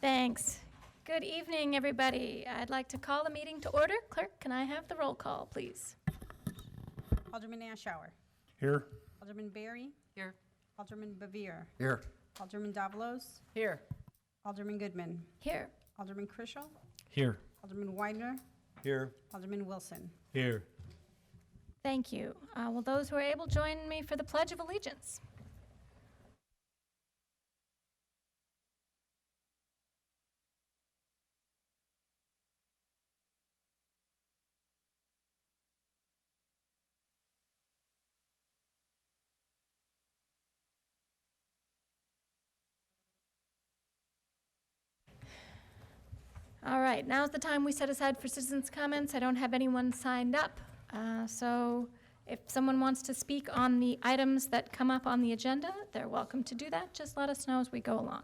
Thanks. Good evening, everybody. I'd like to call the meeting to order. Clerk, can I have the roll call, please? Alderman Ashour. Here. Alderman Berry. Here. Alderman Bevere. Here. Alderman Davalos. Here. Alderman Goodman. Here. Alderman Krischel. Here. Alderman Weidner. Here. Alderman Wilson. Here. Thank you. Will those who are able join me for the Pledge of Allegiance? All right, now's the time we set aside for citizens' comments. I don't have anyone signed up. So if someone wants to speak on the items that come up on the agenda, they're welcome to do that. Just let us know as we go along.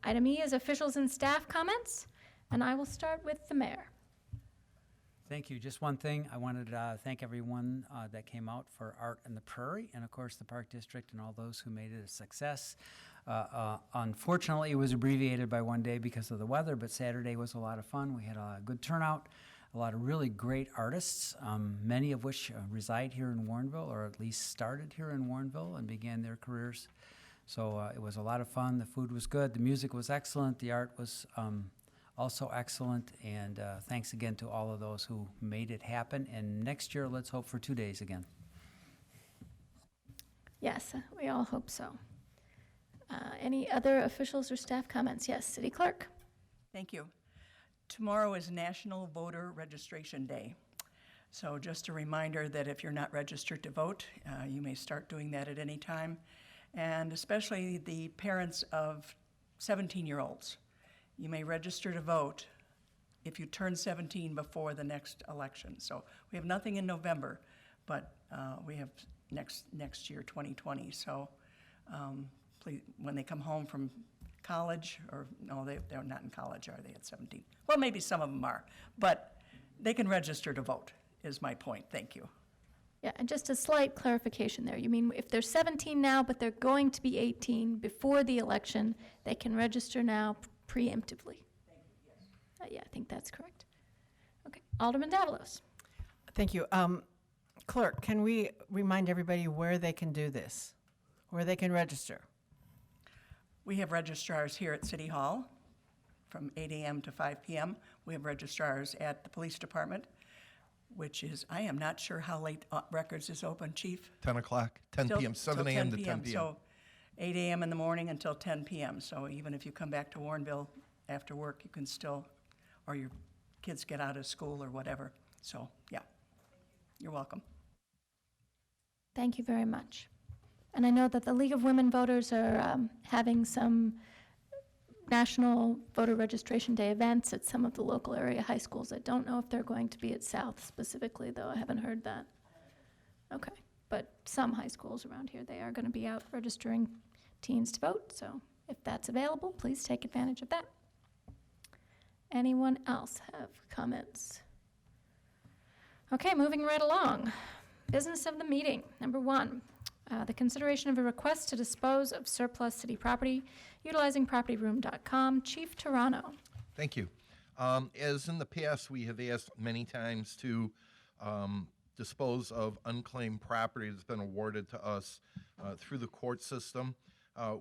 Item E is officials and staff comments, and I will start with the mayor. Thank you. Just one thing. I wanted to thank everyone that came out for Art in the Prairie, and of course the Park District and all those who made it a success. Unfortunately, it was abbreviated by one day because of the weather, but Saturday was a lot of fun. We had a good turnout, a lot of really great artists, many of which reside here in Warrenville, or at least started here in Warrenville and began their careers. So it was a lot of fun. The food was good. The music was excellent. The art was also excellent. And thanks again to all of those who made it happen. And next year, let's hope for 2 days again. Yes, we all hope so. Any other officials or staff comments? Yes, City Clerk. Thank you. Tomorrow is National Voter Registration Day. So just a reminder that if you're not registered to vote, you may start doing that at any time. And especially the parents of 17-year-olds. You may register to vote if you turn 17 before the next election. So we have nothing in November, but we have next year, 2020. So please, when they come home from college, or no, they're not in college, are they, at 17? Well, maybe some of them are, but they can register to vote, is my point. Thank you. Yeah, and just a slight clarification there. You mean if they're 17 now, but they're going to be 18 before the election, they can register now preemptively? Thank you, yes. Yeah, I think that's correct. Okay, Alderman Davalos. Thank you. Clerk, can we remind everybody where they can do this, where they can register? We have registrars here at City Hall from 8 a.m. to 5 p.m. We have registrars at the police department, which is, I am not sure how late records is open, Chief. 10 o'clock, 10 p.m., 7 a.m. to 10 p.m. So 8 a.m. in the morning until 10 p.m. So even if you come back to Warrenville after work, you can still, or your kids get out of school or whatever. So, yeah, you're welcome. Thank you very much. And I know that the League of Women Voters are having some National Voter Registration Day events at some of the local area high schools. I don't know if they're going to be at South specifically, though. I haven't heard that. Okay, but some high schools around here, they are going to be out registering teens to vote. So if that's available, please take advantage of that. Anyone else have comments? Okay, moving right along. Business of the meeting. Number 1. The consideration of a request to dispose of surplus city property utilizing propertyroom.com. Chief Toronto. Thank you. As in the past, we have asked many times to dispose of unclaimed property that's been awarded to us through the court system.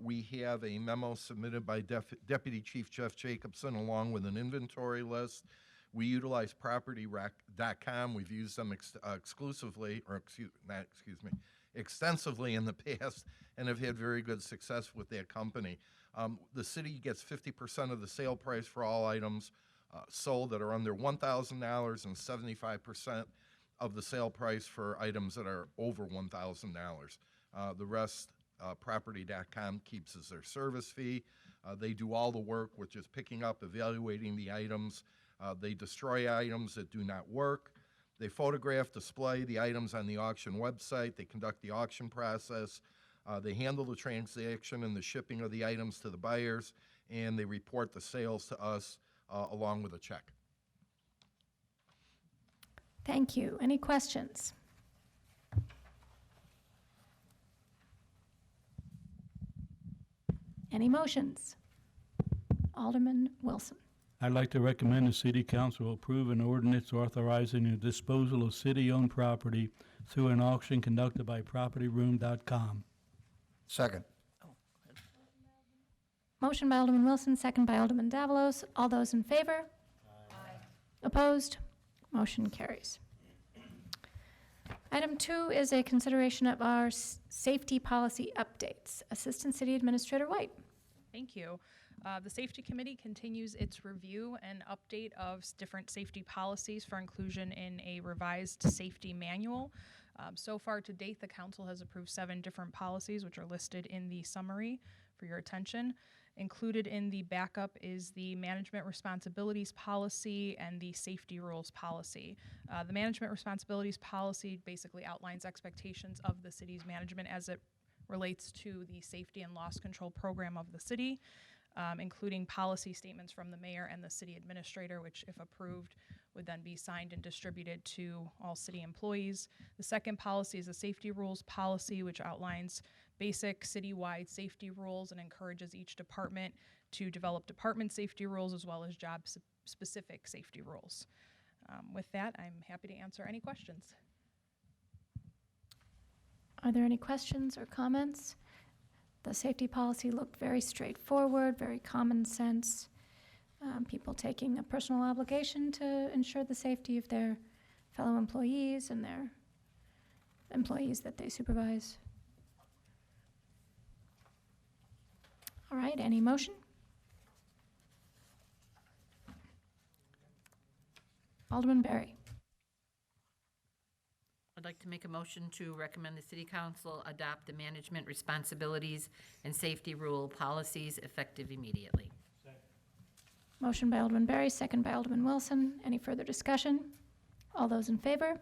We have a memo submitted by Deputy Chief Jeff Jacobson along with an inventory list. We utilize property.com. We've used them extensively in the past and have had very good success with that company. The city gets 50% of the sale price for all items sold that are under $1,000 and 75% of the sale price for items that are over $1,000. The rest, property.com keeps as their service fee. They do all the work, which is picking up, evaluating the items. They destroy items that do not work. They photograph, display the items on the auction website. They conduct the auction process. They handle the transaction and the shipping of the items to the buyers, and they report the sales to us along with a check. Thank you. Any questions? Any motions? Alderman Wilson. I'd like to recommend the city council approve an ordinance authorizing the disposal of city-owned property through an auction conducted by propertyroom.com. Second. Motion by Alderman Wilson, second by Alderman Davalos. All those in favor? Opposed? Motion carries. Item 2 is a consideration of our safety policy updates. Assistant City Administrator White. Thank you. The Safety Committee continues its review and update of different safety policies for inclusion in a revised safety manual. So far to date, the council has approved 7 different policies, which are listed in the summary for your attention. Included in the backup is the management responsibilities policy and the safety rules policy. The management responsibilities policy basically outlines expectations of the city's management as it relates to the safety and loss control program of the city, including policy statements from the mayor and the city administrator, which, if approved, would then be signed and distributed to all city employees. The second policy is a safety rules policy, which outlines basic citywide safety rules and encourages each department to develop department safety rules as well as job-specific safety rules. With that, I'm happy to answer any questions. Are there any questions or comments? The safety policy looked very straightforward, very common sense. People taking a personal obligation to ensure the safety of their fellow employees and their employees that they supervise. All right, any motion? Alderman Berry. I'd like to make a motion to recommend the city council adopt the management responsibilities and safety rule policies effective immediately. Motion by Alderman Berry, second by Alderman Wilson. Any further discussion? All those in favor?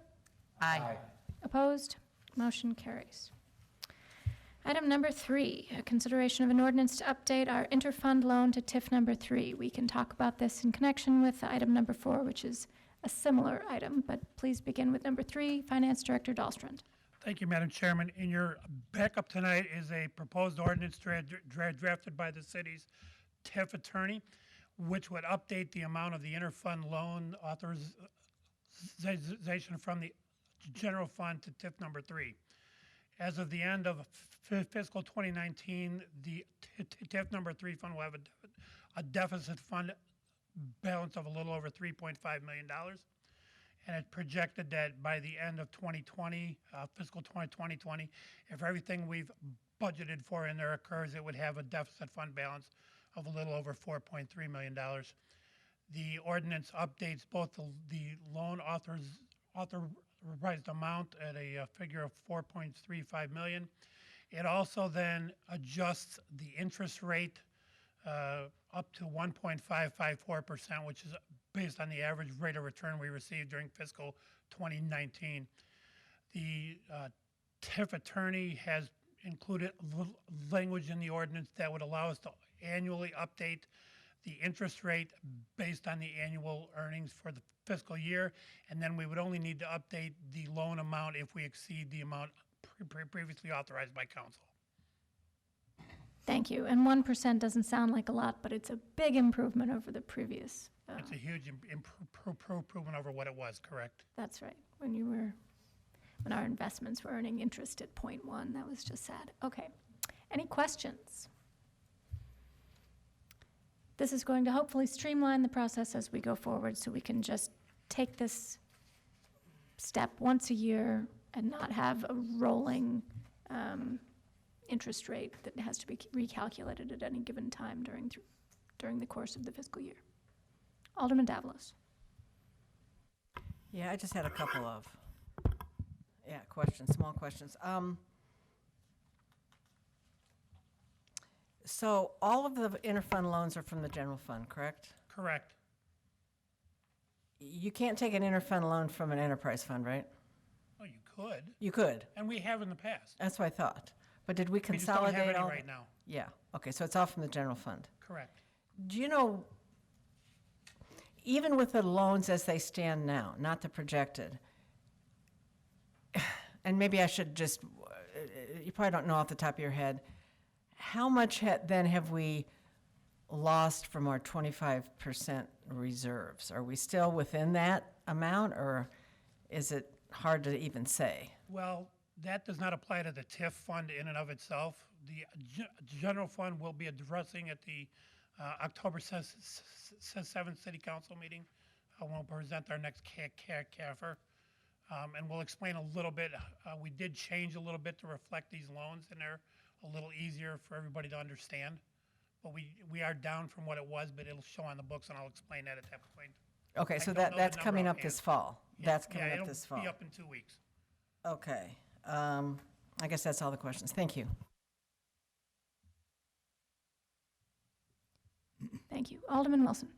Aye. Opposed? Motion carries. Item number 3, a consideration of an ordinance to update our interfund loan to TIF number 3. We can talk about this in connection with item number 4, which is a similar item, but please begin with number 3, Finance Director Dahlstrand. Thank you, Madam Chairman. In your backup tonight is a proposed ordinance drafted by the city's TIF attorney, which would update the amount of the interfund loan authorization from the general fund to TIF number 3. As of the end of fiscal 2019, the TIF number 3 fund will have a deficit fund balance of a little over $3.5 million. And it projected that by the end of 2020, fiscal 2020, if everything we've budgeted for in there occurs, it would have a deficit fund balance of a little over $4.3 million. The ordinance updates both the loan authorized amount at a figure of $4.35 million. It also then adjusts the interest rate up to 1.554%, which is based on the average rate of return we received during fiscal 2019. The TIF attorney has included language in the ordinance that would allow us to annually update the interest rate based on the annual earnings for the fiscal year, and then we would only need to update the loan amount if we exceed the amount previously authorized by council. Thank you. And 1% doesn't sound like a lot, but it's a big improvement over the previous. It's a huge improvement over what it was, correct? That's right. When our investments were earning interest at 0.1, that was just sad. Okay. Any questions? This is going to hopefully streamline the process as we go forward so we can just take this step once a year and not have a rolling interest rate that has to be recalculated at any given time during the course of the fiscal year. Alderman Davalos. Yeah, I just had a couple of questions, small questions. So all of the interfund loans are from the general fund, correct? Correct. You can't take an interfund loan from an enterprise fund, right? Oh, you could, You could. and we have in the past. That's what I thought. But did we We just don't consolidate have any all? right now. Yeah, okay, so it's all from the general fund. Correct. Do you know, even with the loans as they stand now, not the projected, and maybe I should just, you probably don't know off the top of your head, how much then have we lost from our 25% reserves. Are we still within that amount, or is it hard to even say? Well, that does not apply to the TIF fund in and of itself. The general fund will be addressing at the October 7th City Council meeting. We'll present our next CAFR. And we'll explain a little bit. We did change a little bit to reflect these loans in there, a little easier for everybody to understand. But we are down from what it was, but it'll show on the books, and I'll explain that at that point. Okay, I so don't know the that's number coming up offhand. this fall. Yeah, That's coming up this It'll fall. be up in 2 weeks. Okay. I guess that's all the questions. Thank you. Thank you. Alderman Wilson.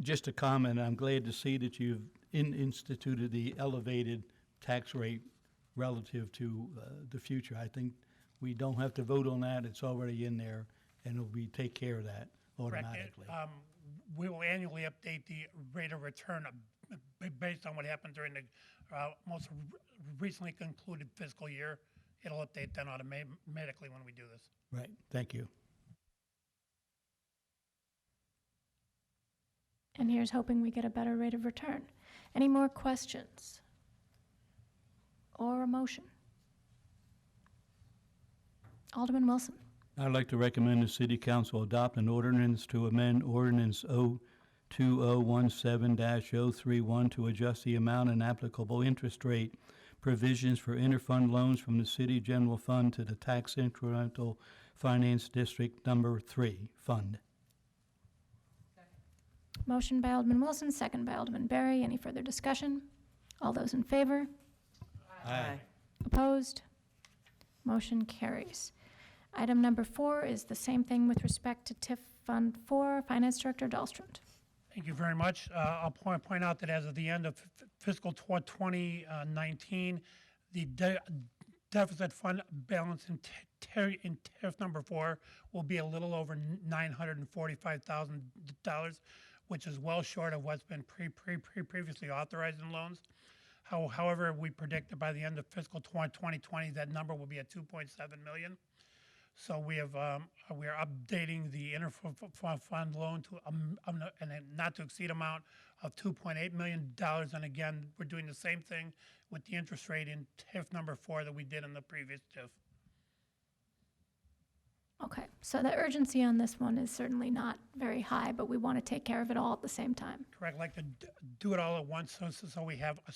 Just a comment, I'm glad to see that you've instituted the elevated tax rate relative to the future. I think we don't have to vote on that, it's already in there, and we take care of that Correct. automatically. We will annually update the rate of return based on what happened during the most recently concluded fiscal year. It'll update then automatically when we do this. Right, thank you. And here's hoping we get a better rate of return. Any more questions? Or a motion? Alderman Wilson. I'd like to recommend the City Council adopt an ordinance to amend Ordinance 02017-031 to adjust the amount and applicable interest rate provisions for interfund loans from the City General Fund to the Tax Incremental Finance District Number 3 Fund. Motion by Alderman Wilson, second by Alderman Berry. Any further discussion? All those in favor? Aye. Opposed? Motion carries. Item number 4 is the same thing with respect to TIF Fund 4. Finance Director Dahlstrom. Thank you very much. I'll point out that as of the end of fiscal 2019, the deficit fund balance in TIF number 4 will be a little over $945,000, which is well short of what's been previously authorized in loans. However, we predict that by the end of fiscal 2020, that number will be at 2.7 million. So we are updating the interfund loan to a not to exceed amount of $2.8 million. And again, we're doing the same thing with the interest rate in TIF number 4 that we did in the previous TIF. Okay, so the urgency on this one is certainly not very high, but we want to take care of it all at the same time. Correct, like to do it all at once, so we have a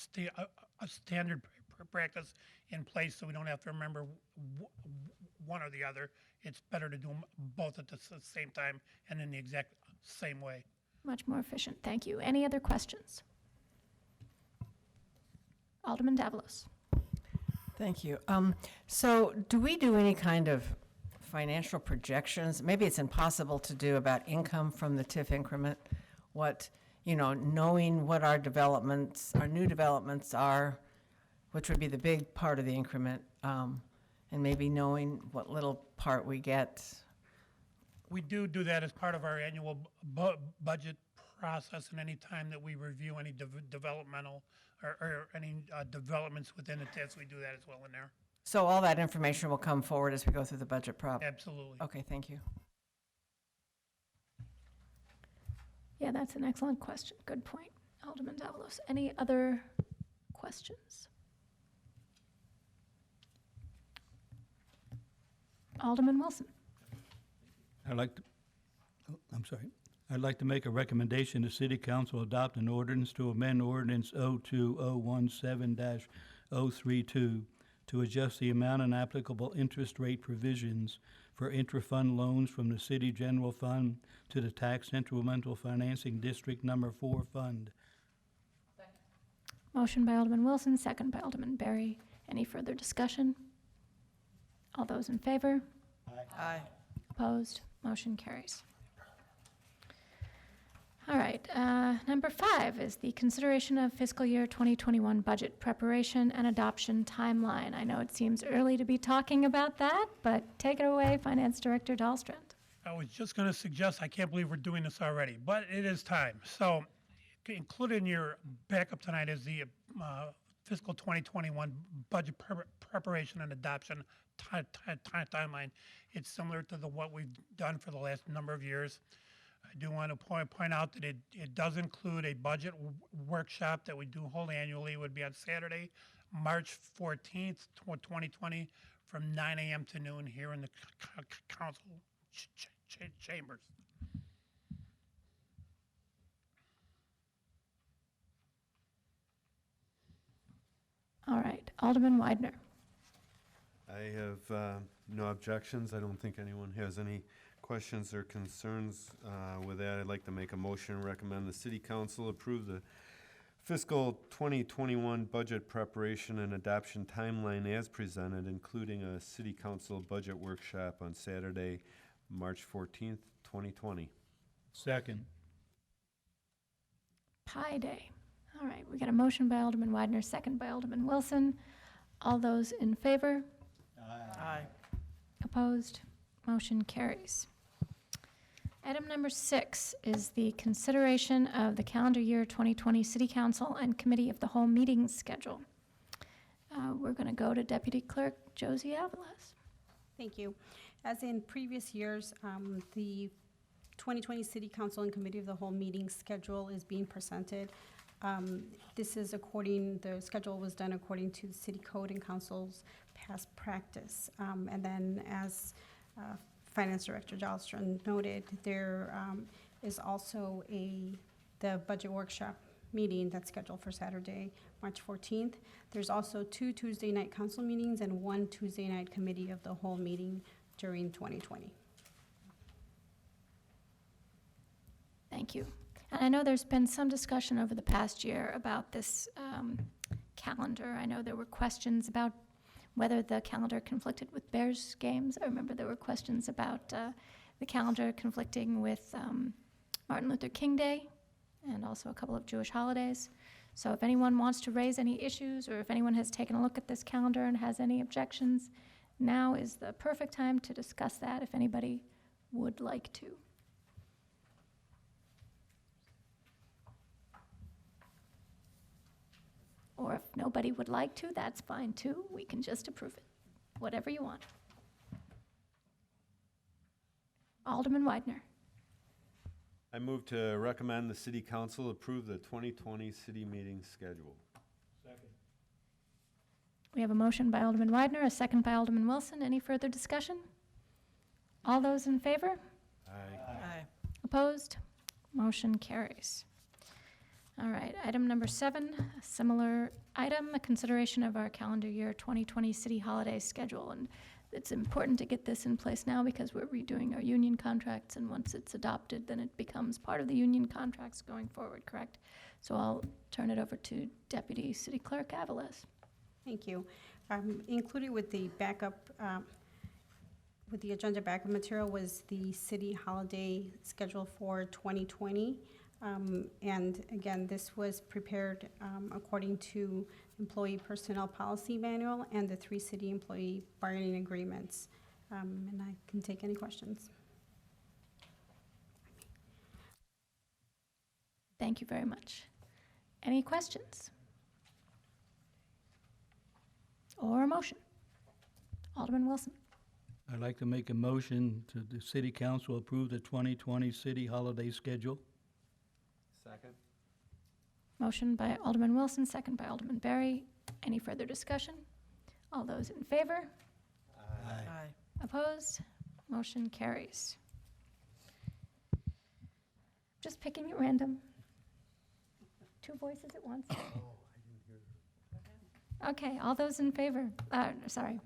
standard practice in place, so we don't have to remember one or the other. It's better to do them both at the same time and in the exact same way. Much more efficient. Thank you. Any other questions? Alderman Davalos. Thank you. So do we do any kind of financial projections? Maybe it's impossible to do about income from the TIF increment. Knowing what our new developments are, which would be the big part of the increment, and maybe knowing what little part we get. We do that as part of our annual budget process, and any time that we review any developmental or any developments within the TIFs, we do that as well in there. So all that information will come forward as we go through the budget prop? Absolutely. Okay, thank you. Yeah, that's an excellent question. Good point, Alderman Davalos. Any other questions? Alderman Wilson. I'd like to make a recommendation the City Council adopt an ordinance to amend Ordinance 02017-032 to adjust the amount and applicable interest rate provisions for intrafund loans from the City General Fund to the Tax Incremental Financing District Number 4 Fund. Motion by Alderman Wilson, second by Alderman Berry. Any further discussion? All those in favor? Aye. Opposed? Motion carries. All right, number 5 is the consideration of fiscal year 2021 budget preparation and adoption timeline. I know it seems early to be talking about that, but take it away, Finance Director Dahlstrom. I was just going to suggest, I can't believe we're doing this already, but it is time. So included in your backup tonight is the fiscal 2021 budget preparation and adoption timeline. It's similar to what we've done for the last number of years. I do want to point out that it does include a budget workshop that we do hold annually. It would be on Saturday, March 14th, 2020, from 9 a.m. to noon here in the council chambers. All right, Alderman Weidner. I have no objections. I don't think anyone has any questions or concerns. With that, I'd like to make a motion and recommend the city council approve the fiscal 2021 budget preparation and adoption timeline as presented, including a city council budget workshop on Saturday, March 14th, 2020. Second. Pi Day. All right, we got a motion by Alderman Weidner, second by Alderman Wilson. All those in favor? Aye. Opposed? Motion carries. Item number 6 is the consideration of the calendar year 2020 City Council and Committee of the Whole meeting schedule. We're going to go to Deputy Clerk Josie Avalos. Thank you. As in previous years, the 2020 City Council and Committee of the Whole meeting schedule is being presented. This is the schedule was done according to the city code and council's past practice. And then as Finance Director Dahlstrom noted, there is also the budget workshop meeting that's scheduled for Saturday, March 14th. There's also 2 Tuesday night council meetings and 1 Tuesday night Committee of the Whole meeting during 2020. Thank you. And I know there's been some discussion over the past year about this calendar. I know there were questions about whether the calendar conflicted with Bears games. I remember there were questions about the calendar conflicting with Martin Luther King Day and also a couple of Jewish holidays. So if anyone wants to raise any issues, or if anyone has taken a look at this calendar and has any objections, now is the perfect time to discuss that if anybody would like to. Or if nobody would like to, that's fine too. We can just approve it. Whatever you want. Alderman Weidner. I move to recommend the city council approve the 2020 city meeting schedule. We have a motion by Alderman Weidner, a second by Alderman Wilson. Any further discussion? All those in favor? Aye. Opposed? Motion carries. All right, item number 7, a similar item, a consideration of our calendar year 2020 city holiday schedule. And it's important to get this in place now because we're redoing our union contracts, and once it's adopted, then it becomes part of the union contracts going forward, correct? So I'll turn it over to Deputy City Clerk Avalos. Thank you. Included with the backup, with the agenda backup material was the city holiday schedule for 2020. And again, this was prepared according to Employee Personnel Policy Manual and the 3 city employee bargaining agreements. And I can take any questions. Thank you very much. Any questions? Or a motion? Alderman Wilson. I'd like to make a motion to the city council approve the 2020 city holiday schedule. Second. Motion by Alderman Wilson, second by Alderman Berry. Any further discussion? All those in favor? Aye. Opposed? Motion carries. Just picking at random. 2 voices at once. Okay, all those in favor? Sorry,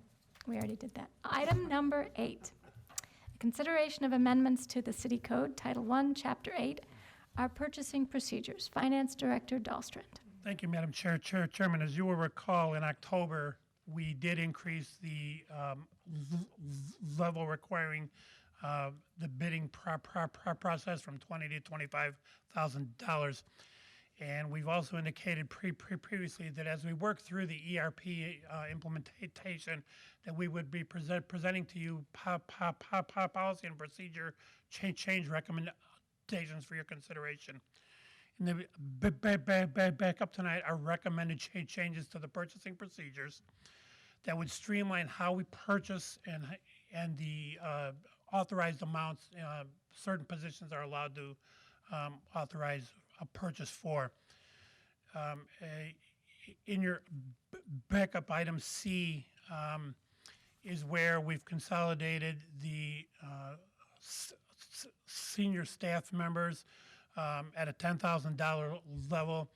we already did that. Item number 8. Consideration of amendments to the City Code, Title I, Chapter 8, our purchasing procedures. Finance Director Dahlstrom. Thank you, Madam Chairman. As you will recall, in October, we did increase the level requiring the bidding process from $20,000 to $25,000. And we've also indicated previously that as we work through the ERP implementation, that we would be presenting to you policy and procedure change recommendations for your consideration. In the back up tonight are recommended changes to the purchasing procedures. that would streamline how we purchase and the authorized amounts certain positions are allowed to authorize a purchase for. In your backup item C is where we've consolidated the senior staff members at a $10,000 level.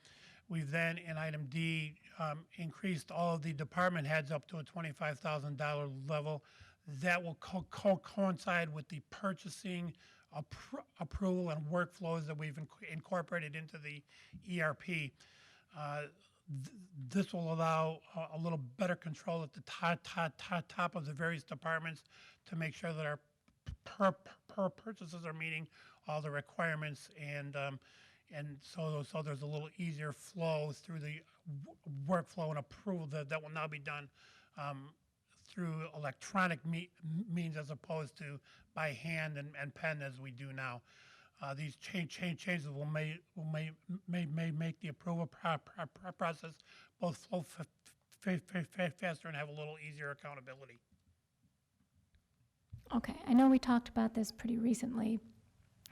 We've then, in item D, increased all of the department heads up to a $25,000 level. That will coincide with the purchasing approval and workflows that we've incorporated into the ERP. This will allow a little better control at the top of the various departments to make sure that our purchases are meeting all the requirements, and so there's a little easier flow through the workflow and approval that will now be done through electronic means as opposed to by hand and pen as we do now. These changes will make the approval process both flow faster and have a little easier accountability. Okay, I know we talked about this pretty recently,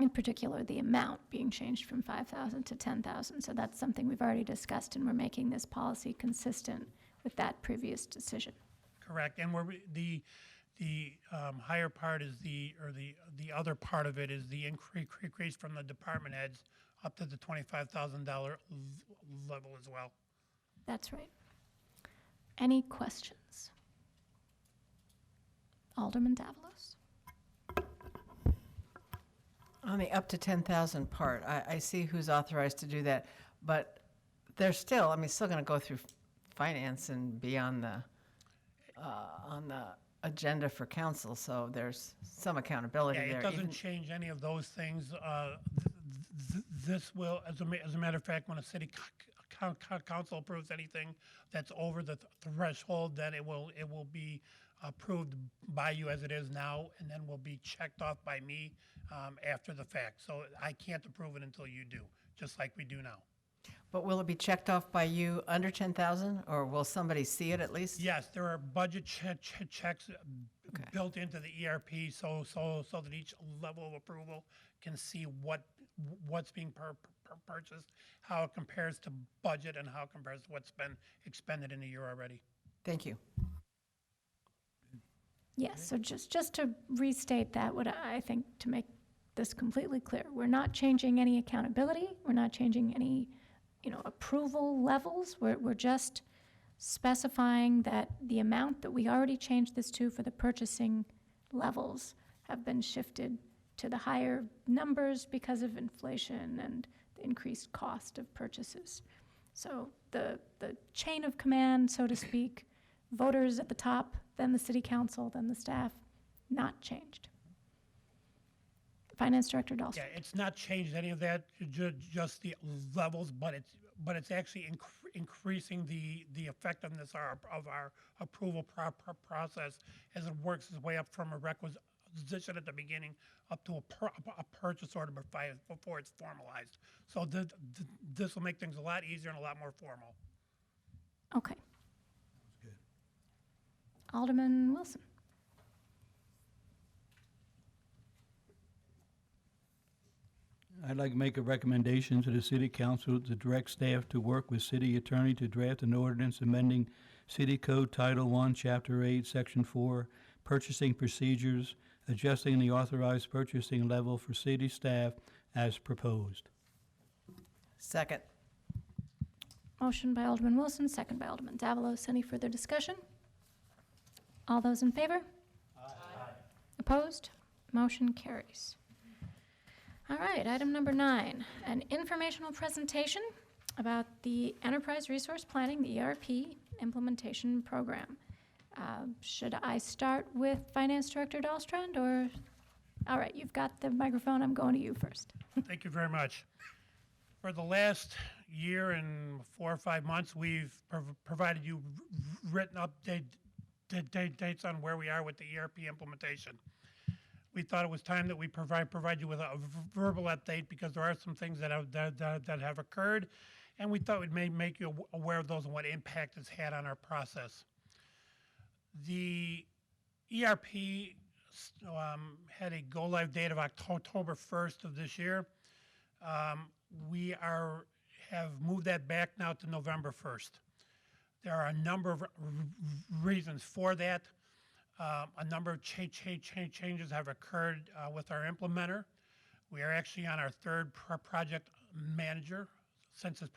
in particular the amount being changed from 5,000 to 10,000. So that's something we've already discussed, and we're making this policy consistent with that previous decision. Correct, and the higher part is the other part of it is the increase from the department heads up to the $25,000 level as well. That's right. Any questions? Alderman Davalos. On the up to 10,000 part, I see who's authorized to do that, but they're still, still going to go through finance and be on the agenda for council, so there's some accountability Yeah, there. it doesn't even- change any of those things. This will, as a matter of fact, when a city council approves anything that's over the threshold, then it will be approved by you as it is now, and then will be checked off by me after the fact. So I can't approve it until you do, just like we do now. But will it be checked off by you under 10,000, or will somebody see it at least? Yes, there are budget checks built into the ERP, so that each level of approval can see what's being purchased, how it compares to budget, and how it compares to what's been expended in a year already. Thank you. Yes, so just to restate that, what I think to make this completely clear, we're not changing any accountability, we're not changing any, approval levels, we're just specifying that the amount that we already changed this to for the purchasing levels have been shifted to the higher numbers because of inflation and the increased cost of purchases. So the chain of command, so to speak, voters at the top, then the city council, then the staff, not changed. Finance Director Dahlstrom. Yeah, it's not changed any of that, just the levels, but it's actually increasing the effectiveness of our approval process as it works its way up from a requisition at the beginning up to a purchase order before it's formalized. So this will make things a lot easier and a lot more formal. Okay. Alderman Wilson. I'd like to make a recommendation to the city council to direct staff to work with city attorney to draft an ordinance amending City Code Title I, Chapter 8, Section 4, Purchasing Procedures, adjusting the authorized purchasing level for city staff as proposed. Second. Motion by Alderman Wilson, second by Alderman Davalos. Any further discussion? All those in favor? Aye. Opposed? Motion carries. All right, item number 9, an informational presentation about the Enterprise Resource Planning, the ERP implementation program. Should I start with Finance Director Dahlstrand, or? All right, you've got the microphone. I'm going to you first. Thank you very much. For the last year and 4 or 5 months, we've provided you written updates on where we are with the ERP implementation. We thought it was time that we provide you with a verbal update because there are some things that have occurred, and we thought we'd make you aware of those and what impact it's had on our process. The ERP had a go-live date of October 1st of this year. Have moved that back now to November 1st. There are a number of reasons for that. A number of changes have occurred with our implementer. We are actually on our third project manager since this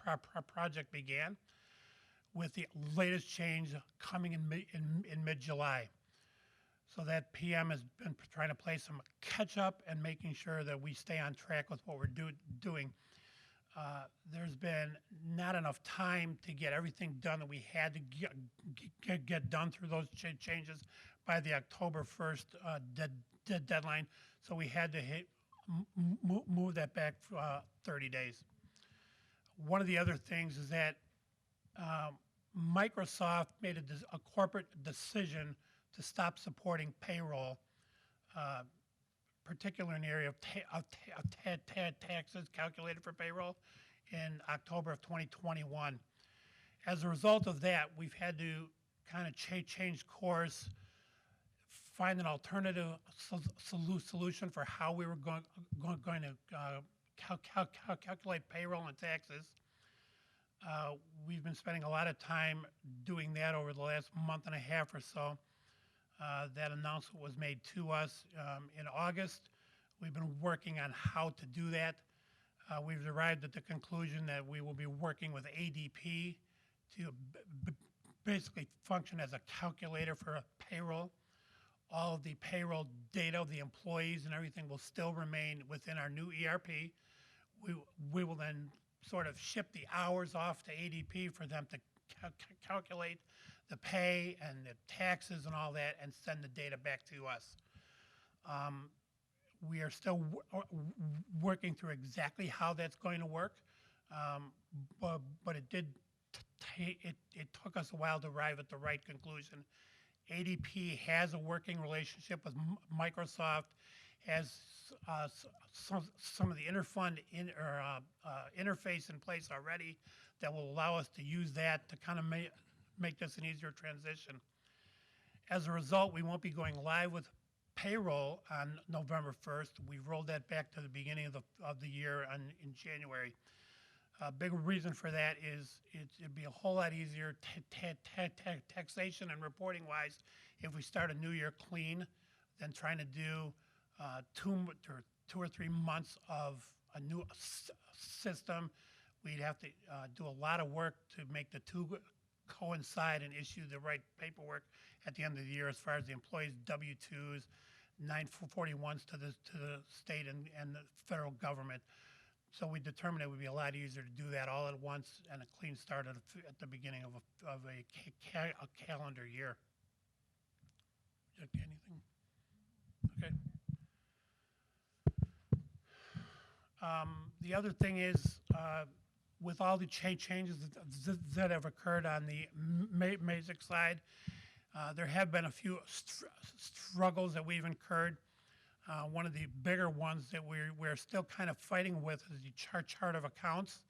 project began, with the latest change coming in mid-July. So that PM has been trying to play some catch-up and making sure that we stay on track with what we're doing. There's been not enough time to get everything done that we had to get done through those changes by the October 1st deadline. So we had to move that back 30 days. One of the other things is that Microsoft made a corporate decision to stop supporting payroll, particularly in the area of taxes calculated for payroll in October of 2021. As a result of that, we've had to kind of change course, find an alternative solution for how we were going to calculate payroll and taxes. We've been spending a lot of time doing that over the last month and a half or so. That announcement was made to us in August. We've been working on how to do that. We've arrived at the conclusion that we will be working with ADP to basically function as a calculator for payroll. All of the payroll data of the employees and everything will still remain within our new ERP. We will then sort of ship the hours off to ADP for them to calculate the pay and the taxes and all that and send the data back to us. We are still working through exactly how that's going to work, but it did it took us a while to arrive at the right conclusion. ADP has a working relationship with Microsoft, has some of the interfund interface in place already that will allow us to use that to kind of make this an easier transition. As a result, we won't be going live with payroll on November 1st. We've rolled that back to the beginning of the year in January. A big reason for that is it'd be a whole lot easier taxation and reporting wise if we start a new year clean than trying to do 2 or 3 months of a new system. We'd have to do a lot of work to make the two coincide and issue the right paperwork at the end of the year as far as the employees' W-2s, 941s to the state and the federal government. So we determined it would be a lot easier to do that all at once and a clean start at the beginning of a calendar year. Anything? Okay. The other thing is, with all the changes that have occurred on the Mazik side, there have been a few struggles that we've incurred. One of the bigger ones that we're still kind of fighting with is the chart of accounts,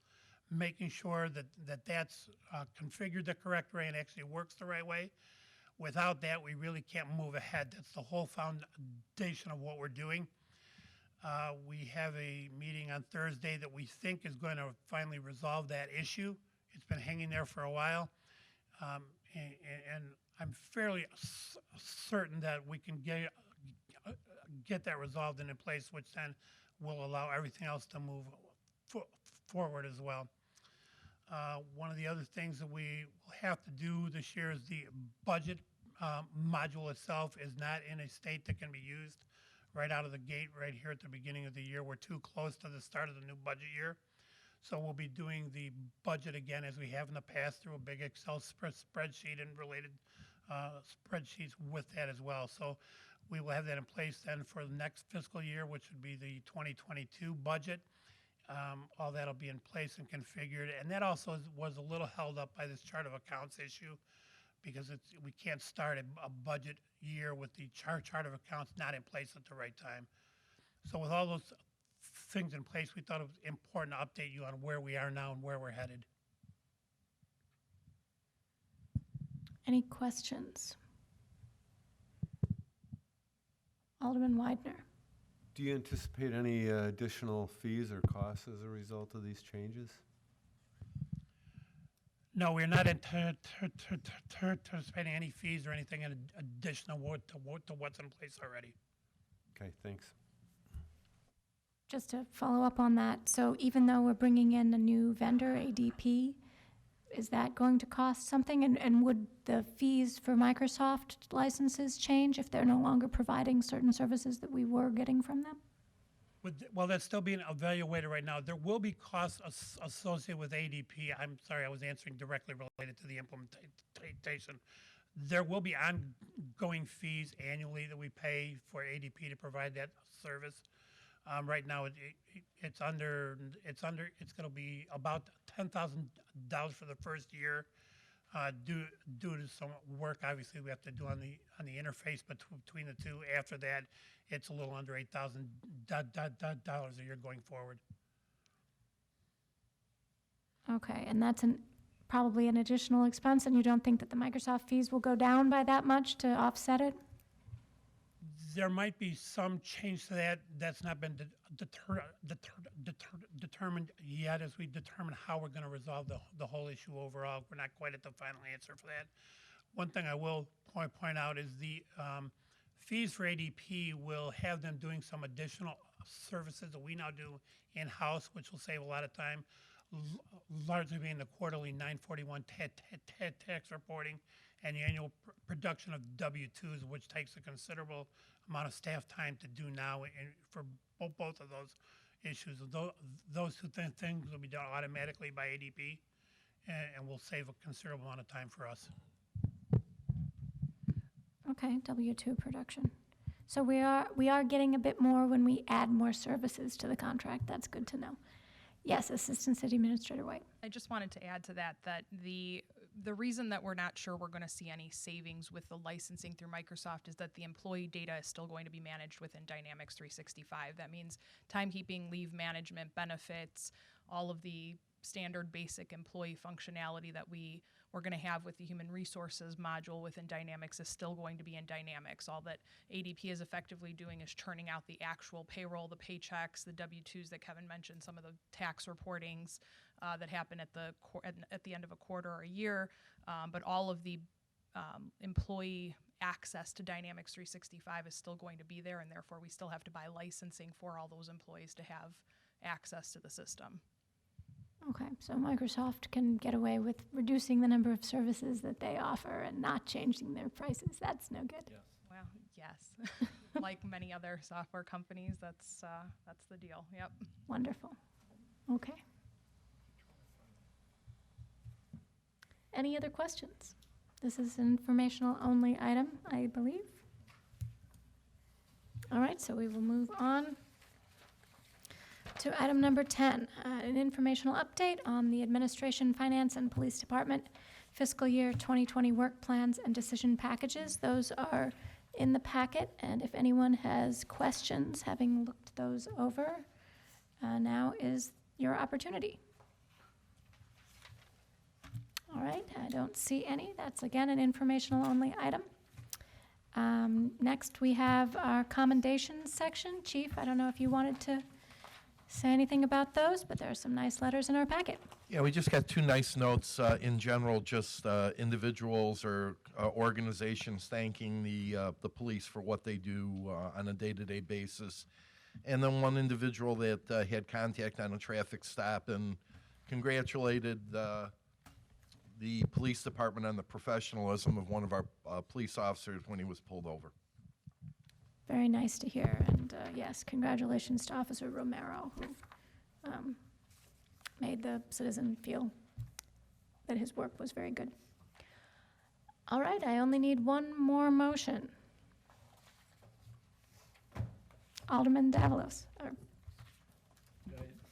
making sure that's configured the correct way and actually works the right way. Without that, we really can't move ahead. That's the whole foundation of what we're doing. We have a meeting on Thursday that we think is going to finally resolve that issue. It's been hanging there for a while. And I'm fairly certain that we can get that resolved and in place, which then will allow everything else to move forward as well. One of the other things that we will have to do this year is the budget module itself is not in a state that can be used right out of the gate right here at the beginning of the year. We're too close to the start of the new budget year. So we'll be doing the budget again as we have in the past through a big Excel spreadsheet and related spreadsheets with that as well. So we will have that in place then for the next fiscal year, which would be the 2022 budget. All that'll be in place and configured. And that also was a little held up by this chart of accounts issue because we can't start a budget year with the chart of accounts not in place at the right time. So with all those things in place, we thought it was important to update you on where we are now and where we're headed. Any questions? Alderman Widener. Do you anticipate any additional fees or costs as a result of these changes? No, we're not anticipating any fees or anything in additional to what's in place already. Okay, thanks. Just to follow up on that, so even though we're bringing in a new vendor, ADP, is that going to cost something? And would the fees for Microsoft licenses change if they're no longer providing certain services that we were getting from them? Well, that's still being evaluated right now. There will be costs associated with ADP. I'm sorry, I was answering directly related to the implementation. There will be ongoing fees annually that we pay for ADP to provide that service. Right now, it's going to be about $10,000 for the first year, due to some work obviously we have to do on the interface between the two. After that, it's a little under $8,000 a year going forward. Okay, and that's probably an additional expense, and you don't think that the Microsoft fees will go down by that much to offset it? There might be some change to that. That's not been determined yet as we determine how we're going to resolve the whole issue overall. We're not quite at the final answer for that. One thing I will point out is the fees for ADP will have them doing some additional services that we now do in-house, which will save a lot of time, largely being the quarterly 941 tax reporting and the annual production of W-2s, which takes a considerable amount of staff time to do now for both of those issues. Those two things will be done automatically by ADP and will save a considerable amount of time for us. Okay, W-2 production. So we are getting a bit more when we add more services to the contract. That's good to know. Yes, Assistant City Administrator White. I just wanted to add to that the reason that we're not sure we're going to see any savings with the licensing through Microsoft is that the employee data is still going to be managed within Dynamics 365. That means timekeeping, leave management, benefits, all of the standard basic employee functionality that we're going to have with the human resources module within Dynamics is still going to be in Dynamics. All that ADP is effectively doing is churning out the actual payroll, the paychecks, the W-2s that Kevin mentioned, some of the tax reportings that happen at the end of a quarter or a year, but all of the employee access to Dynamics 365 is still going to be there, and therefore we still have to buy licensing for all those employees to have access to the system. Okay, so Microsoft can get away with reducing the number of services that they offer and not changing their prices. That's no good. Well, yes. Like many other software companies, that's the deal. Yep. Wonderful. Okay. Any other questions? This is an informational only item, I believe. All right, so we will move on to item number 10, an informational update on the Administration, Finance, and Police Department fiscal year 2020 work plans and decision packages. Those are in the packet, and if anyone has questions, having looked those over, now is your opportunity. All right, I don't see any. That's, again, an informational only item. Next, we have our commendations section. Chief, I don't know if you wanted to say anything about those, but there are some nice letters in our packet. Yeah, we just got two nice notes in general, just individuals or organizations thanking the police for what they do on a day-to-day basis. And then one individual that had contact on a traffic stop and congratulated the police department on the professionalism of one of our police officers when he was pulled over. Very nice to hear, and yes, congratulations to Officer Romero, who made the citizen feel that his work was very good. All right, I only need one more motion. Alderman Davalos.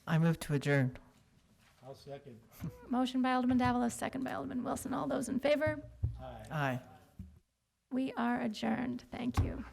I move to adjourn. I'll second. Motion by Alderman Davalos, second by Alderman Wilson. All those in favor? Aye. Aye. We are adjourned. Thank you.